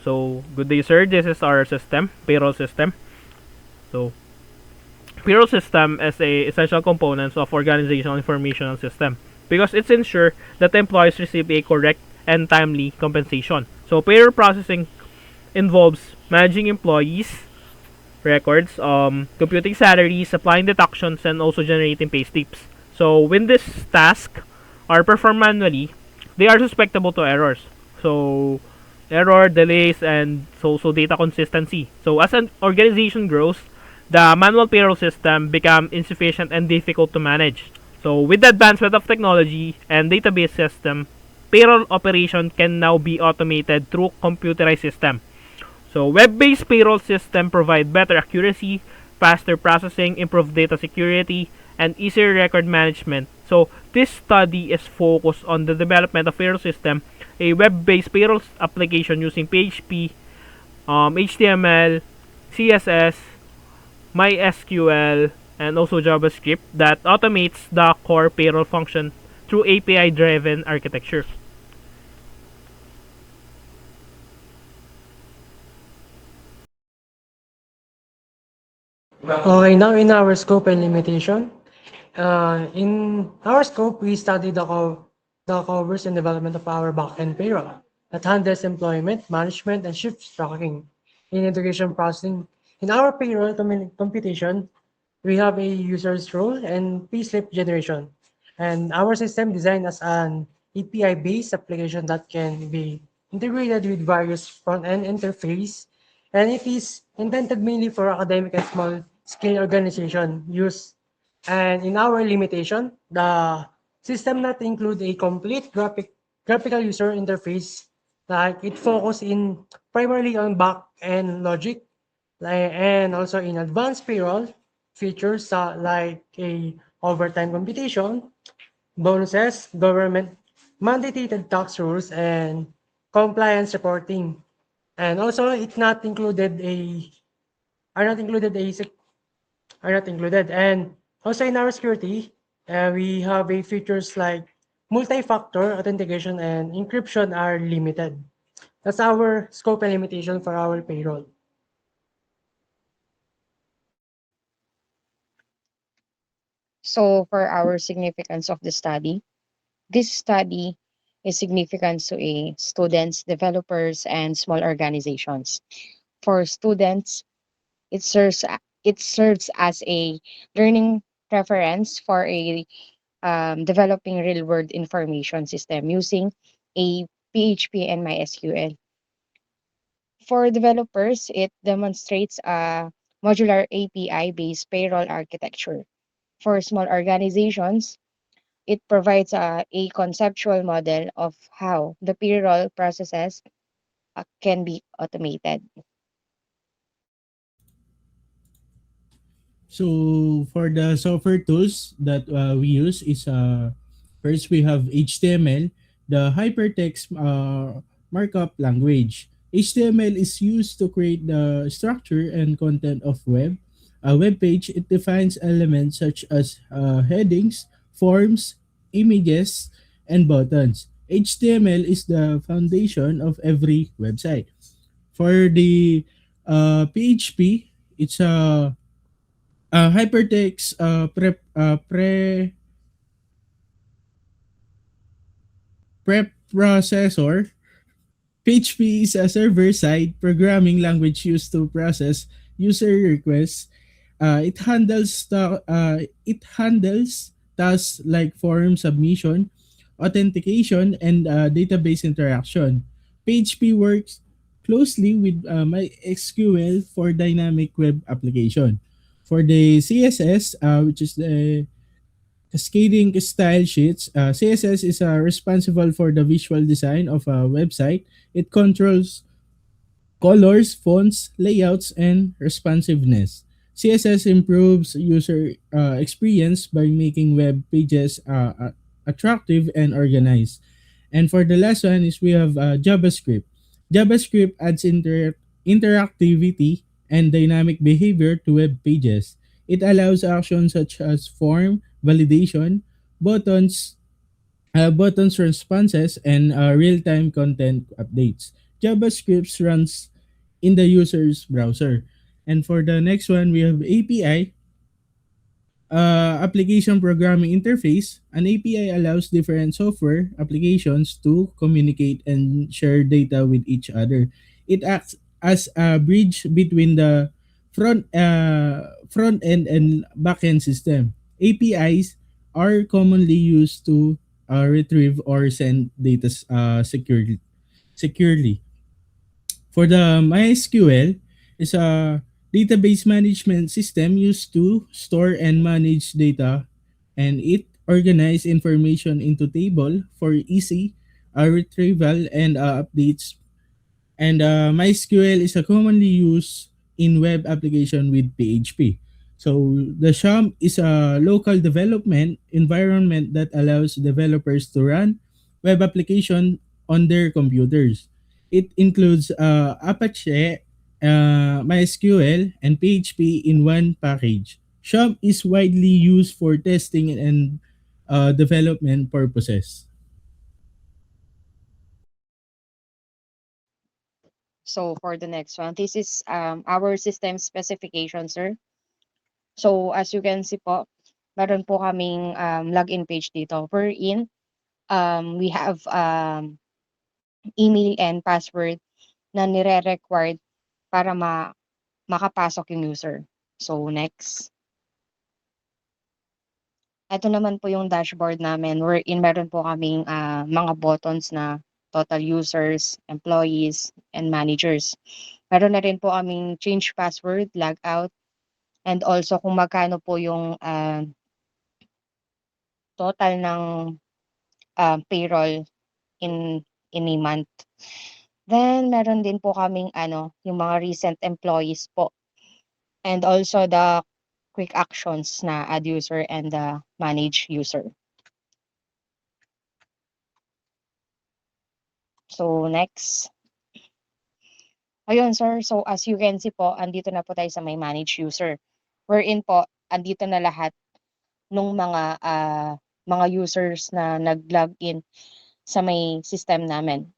So, good day, sir. This is our system, payroll system. So, payroll system is a essential components of organizational information system because it's ensure that employees receive a correct and timely compensation. So, payroll processing involves managing employees records, computing salaries, applying deductions, and also generating pay slips. So when this task are performed manually, they are susceptible to errors. So error, delays, and so data consistency. So as an organization grows, the manual payroll system become insufficient and difficult to manage. So with the advancement of technology and database system, payroll operation can now be automated through computerized system. So web-based payroll system provide better accuracy, faster processing, improved data security, and easier record management. So this study is focused on the development of payroll system, a web-based payroll application using PHP, HTML, CSS, MySQL, and also JavaScript that automates the core payroll function through API-driven architecture. Okay, now in our scope and limitation. In our scope, we study the covers and development of our backend payroll that handles employment, management, and shift tracking in education processing. In our payroll computation, we have a user's role and payslip generation. And our system designed as an API-based application that can be integrated with various front-end interface. And it is intended mainly for academic and small-scale organization use. And in our limitation, the system not include a complete graphical user interface. Like it focus in primarily on back-end logic and also in advanced payroll features like a overtime computation, bonuses, government mandated tax rules, and compliance reporting. And also, it's not included a are not included a sec- are not included. And also in our security, we have a features like multi-factor authentication and encryption are limited. That's our scope and limitation for our payroll. So for our significance of the study, this study is significant to a students, developers, and small organizations. For students, it serves as a learning reference for a developing real world information system using a PHP and MySQL. For developers, it demonstrates a modular API based payroll architecture. For small organizations, it provides a conceptual model of how the payroll processes can be automated. So for the software tools that we use is first we have HTML, the hypertext markup language. HTML is used to create the structure and content of a web page. It defines elements such as headings, forms, images, and buttons. HTML is the foundation of every website. For the PHP, it's a hypertext preprocessor. PHP is a server-side programming language used to process user requests. It handles tasks like form submission, authentication, and database interaction. PHP works closely with MySQL for dynamic web application. For the CSS, which is the cascading style sheets, CSS is responsible for the visual design of a website. It controls colors, fonts, layouts, and responsiveness. CSS improves user experience by making web pages attractive and organized. And for the last one is we have JavaScript. JavaScript adds interactivity and dynamic behavior to web pages. It allows actions such as form, validation, buttons, buttons responses, and real-time content updates. JavaScript runs in the user's browser. And for the next one, we have API, application programming interface. An API allows different software applications to communicate and share data with each other. It acts as a bridge between the front end and back end system. APIs are commonly used to retrieve or send data securely. For the MySQL, is a database management system used to store and manage data, and it organizes information into table for easy retrieval and updates. And MySQL is a commonly used in web application with PHP. So the SHAM is a local development environment that allows developers to run web application on their computers. It includes Apache, MySQL, and PHP in one package. SHAM is widely used for testing and development purposes. So for the next one, this is our system specification, sir. So as you can see po, meron po kaming login page dito wherein we have email and password na nire-required para makapasok yung user. So next. Ito naman po yung dashboard namin wherein meron po kaming mga buttons na total users, employees, and managers. Meron na rin po kaming change password, log out, and also kung magkano po yung total ng payroll in a month. Then meron din po kaming yung mga recent employees po. And also the quick actions na add user and the manage user. So next. Ayun sir, so as you can see po, andito na po tayo sa may manage user. Wherein po, andito na lahat nung mga users na nag-log in sa may system namin.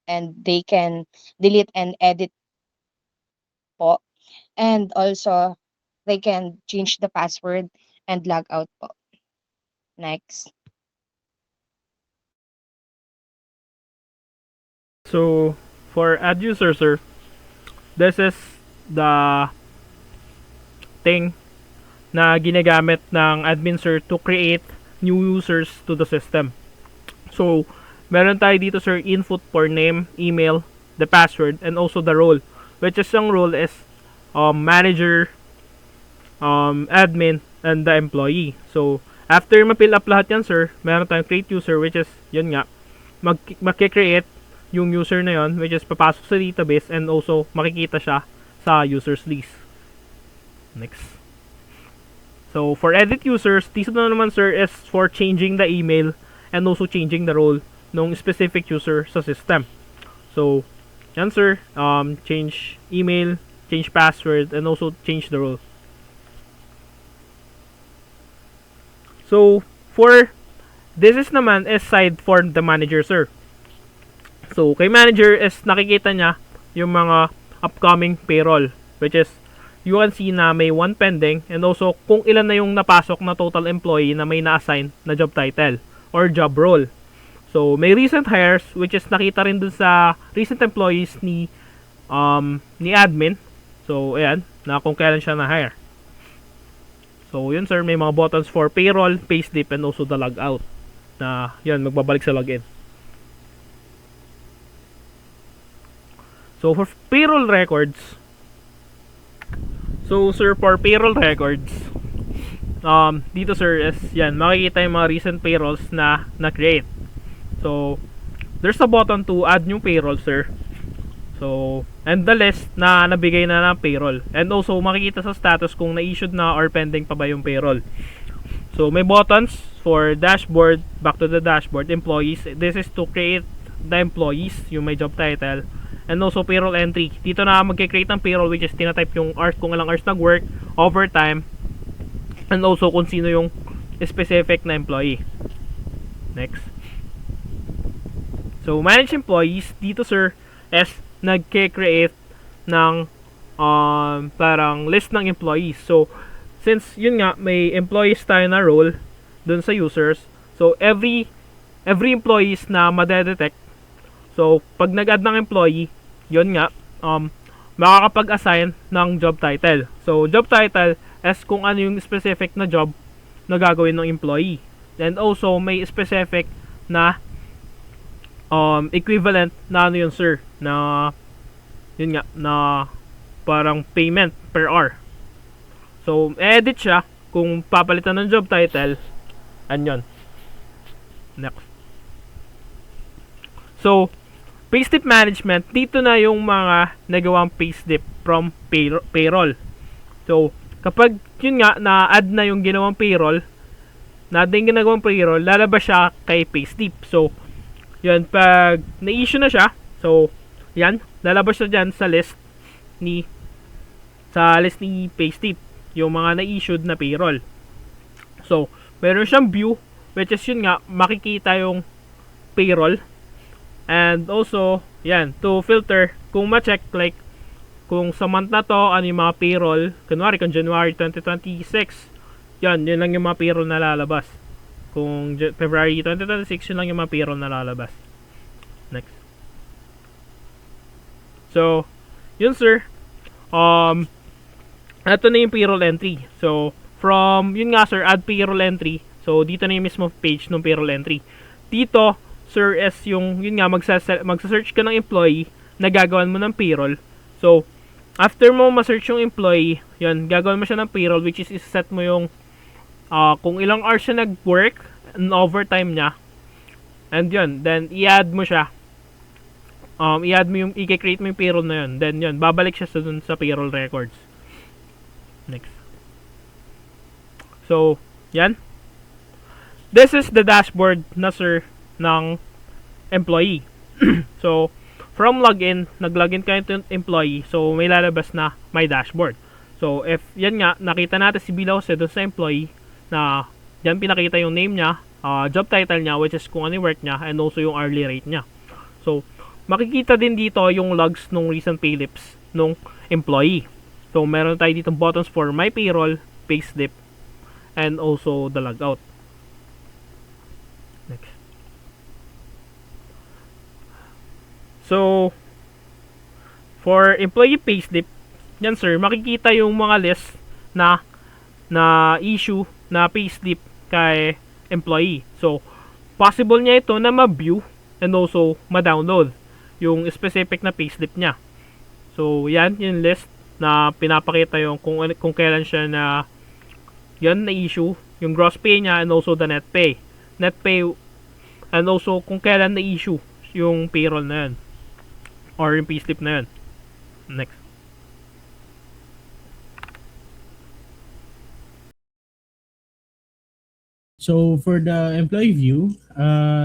And they can delete and edit po. And also, they can change the password and log out po. Next. So, for add user, sir, this is the thing na ginagamit ng admin, sir, to create new users to the system. So, meron tayo dito, sir, input for name, email, the password, and also the role. Which is yung role is manager, admin, and the employee. So, after ma-fill up lahat yan, sir, meron tayong create user, which is, yun nga, mag-create yung user na yon, which is papasok sa database, and also makikita siya sa users list. Next. So, for edit users, dito na naman, sir, is for changing the email and also changing the role ng specific user sa system. So, yan, sir, change email, change password, and also change the role. So, for this is naman is side for the manager, sir. So, kay manager is nakikita niya yung mga upcoming payroll, which is you can see na may one pending, and also kung ilan na yung napasok na total employee na may na-assign na job title or job role. So, may recent hires, which is nakita rin dun sa recent employees ni admin. So, ayan, na kung kailan siya na-hire. So, yun, sir, may mga buttons for payroll, payslip, and also the logout. Na, yan, magbabalik sa login. So, for payroll records, so, sir, for payroll records, dito, sir, is, yan, makikita yung mga recent payrolls na na-create. So, there's a button to add new payroll, sir. So, and the list na nabigay na ng payroll. And also, makikita sa status kung na-issued na or pending pa ba yung payroll. So, may buttons for dashboard, back to the dashboard, employees. This is to create the employees, yung may job title. And also, payroll entry. Dito na mag-create ng payroll, which is tinatype yung hours, kung ilang hours nag-work, overtime, and also kung sino yung specific na employee. Next. So, manage employees, dito sir, is nagke-create ng parang list ng employees. So, since yun nga, may employees tayo na role dun sa users, so every employees na madedetect, so, pag nag-add ng employee, yun nga, makakapag-assign ng job title. So, job title is kung ano yung specific na job na gagawin ng employee. And also, may specific na equivalent na ano yun sir, na yun nga, na parang payment per hour. So, edit siya kung papalitan ng job title, anyon. Next. So, payslip management, dito na yung mga nagawang payslip from payroll. So, kapag yun nga, na-add na yung ginawang payroll, na-add na yung ginawang payroll, lalabas siya kay payslip. So, yun, pag na-issue na siya, so, yan, lalabas siya dyan sa list ni payslip, yung mga na-issued na payroll. So, meron siyang view, which is yun nga, makikita yung payroll. And also, yan, to filter, kung ma-check, like, kung sa month na to, ano yung mga payroll, kunwari, kung January 2026, yun lang yung mga payroll na lalabas. Kung February 2026, yun lang yung mga payroll na lalabas. Next. So, yun sir, ito na yung payroll entry. So, from, yun nga sir, add payroll entry. So, dito na yung mismo page ng payroll entry. Dito, sir, is yung, yun nga, magsa-search ka ng employee na gagawan mo ng payroll. So, after mo ma-search yung employee, yun, gagawan mo siya ng payroll, which is set mo yung kung ilang hours siya nag-work, and overtime niya. And yun, then i-add mo siya. I-add mo yung, i-create mo yung payroll na yun. Then yun, babalik siya dun sa payroll records. Next. So, yan. This is the dashboard na sir ng employee. So, from login, nag-login kayo to employee, so may lalabas na my dashboard. So, if yan nga, nakita natin si Bilaw doon sa employee, na yan pinakita yung name niya, job title niya, which is kung ano yung work niya, and also yung hourly rate niya. So, makikita din dito yung logs nung recent payslips nung employee. So, meron tayo dito buttons for my payroll, payslip, and also the logout. Next. So, for employee payslip, yan sir, makikita yung mga list na issue na payslip kay employee. So, possible niya ito na ma-view and also ma-download yung specific na payslip niya. So, yan yung list na pinapakita yung kung kailan siya na yan na issue, yung gross pay niya and also the net pay. Net pay and also kung kailan na issue yung payroll na yan or yung payslip na yan. Next. So for the employee view,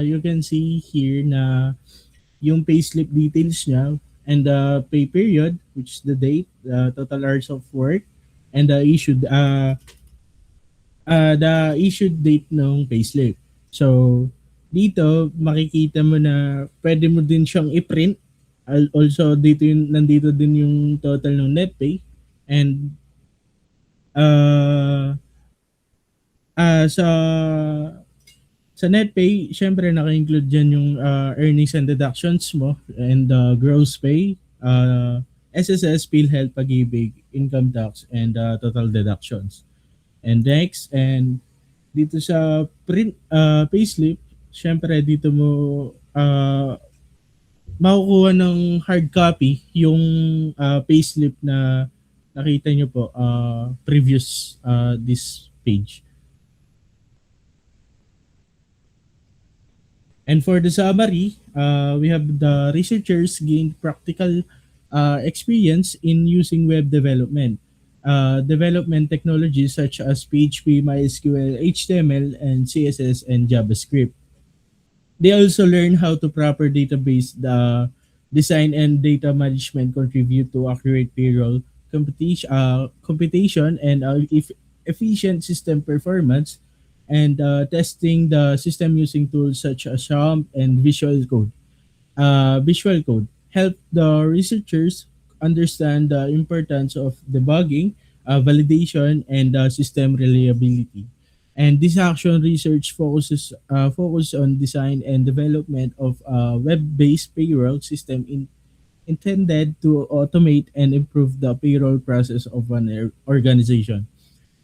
you can see here na yung payslip details niya and the pay period, which is the date, total hours of work, and the issued date ng payslip. So dito makikita mo na pwede mo din siyang i-print. Also nandito din yung total ng net pay and sa net pay, syempre naka-include dyan yung earnings and deductions mo and gross pay, SSS, PhilHealth, Pag-ibig, income tax, and total deductions. And next, and dito sa print payslip, syempre dito mo makukuha ng hard copy yung payslip na nakita nyo po previous this page. And for the summary, we have the researchers gained practical experience in using web development. Development technologies such as PHP, MySQL, HTML, and CSS and JavaScript. They also learn how to proper database design and data management contribute to accurate payroll computation and efficient system performance and testing the system using tools such as SHAMP and Visual Code. Visual code help the researchers understand the importance of debugging, validation, and system reliability. And this action research focus on design and development of a web-based payroll system intended to automate and improve the payroll process of an organization.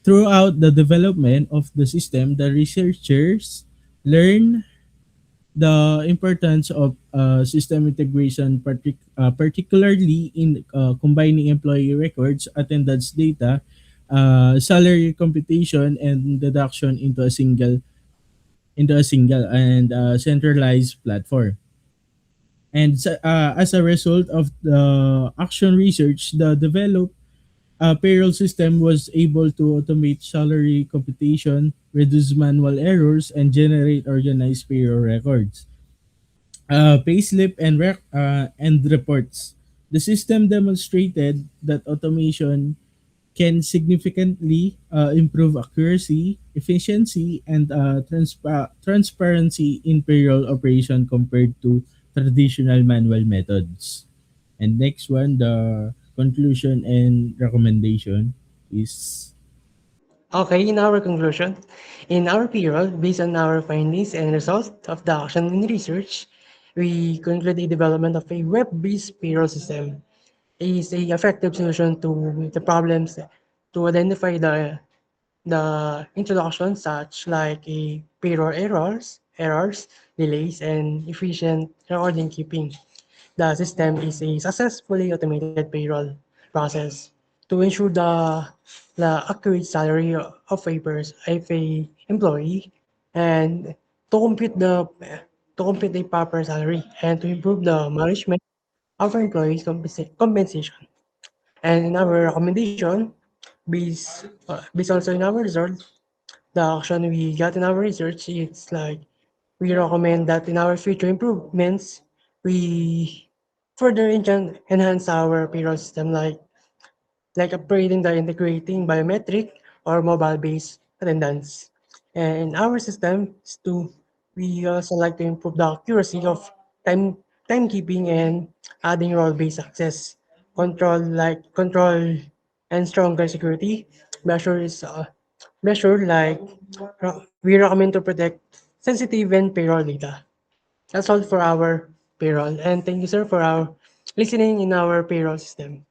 Throughout the development of the system, the researchers learn the importance of system integration, particularly in combining employee records, attendance data, salary computation, and deduction into a single and centralized platform. And as a result of the action research, the developed payroll system was able to automate salary computation, reduce manual errors, and generate organized payroll records, payslip and reports. The system demonstrated that automation can significantly improve accuracy, efficiency, and transparency in payroll operation compared to traditional manual methods. And next one, the conclusion and recommendation is Okay, in our conclusion, in our payroll, based on our findings and results of the action and research, we conclude the development of a web-based payroll system is a effective solution to the problems to identify the introduction such like a payroll errors, delays, and efficient recording keeping. The system is a successfully automated payroll process to ensure the accurate salary of a employee and to compute the to compute the proper salary and to improve the management of employees compensation. And in our recommendation, based also in our result, the action we got in our research, it's like we recommend that in our future improvements, we further enhance our payroll system like upgrading the integrating biometric or mobile-based attendance. And in our system is to we also like to improve the accuracy of time timekeeping and adding role-based access control and stronger security measures like we recommend to protect sensitive and payroll data. That's all for our payroll. And thank you, sir, for our listening in our payroll system.